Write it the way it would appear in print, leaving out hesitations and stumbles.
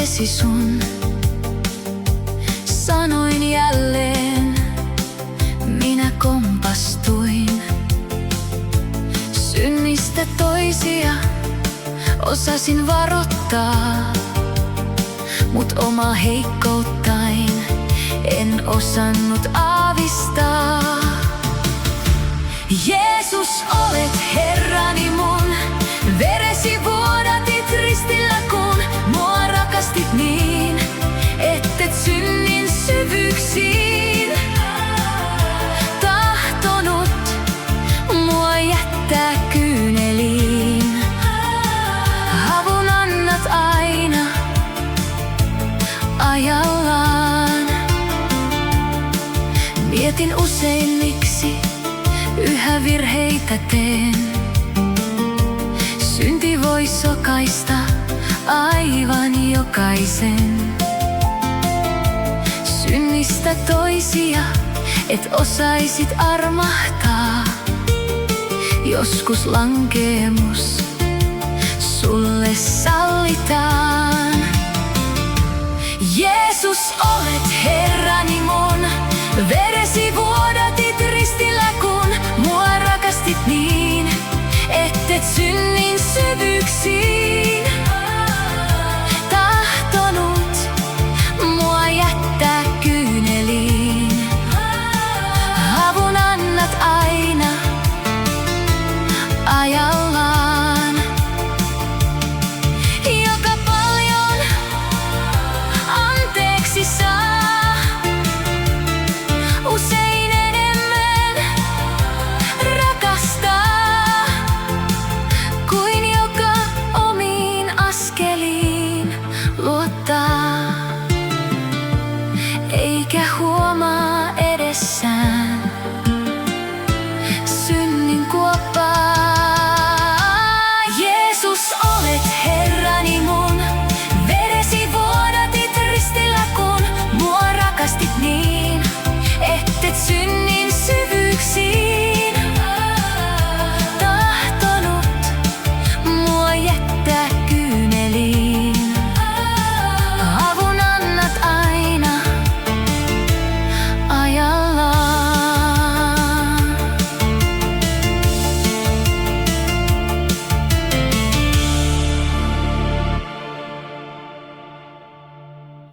itsesi sun. Sanoin jälleen, minä kompastuin. Synnistä toisia osasin varoittaa, mut omaa heikkouttain en osannut aavistaa. Jeesus, olet Herrani mun, veresi vuodatit ristillä, kun mua rakastit niin, ettet synnin syvyyksiin tahtonut mua jättää kyyneliin. Avun annat aina ajallaan. Mietin usein, miksi yhä virheitä teen. Synti voi sokaista aivan jokaisen. Synnistä toisia, et osaisit armahtaa. Joskus lankeemus sulle sallii.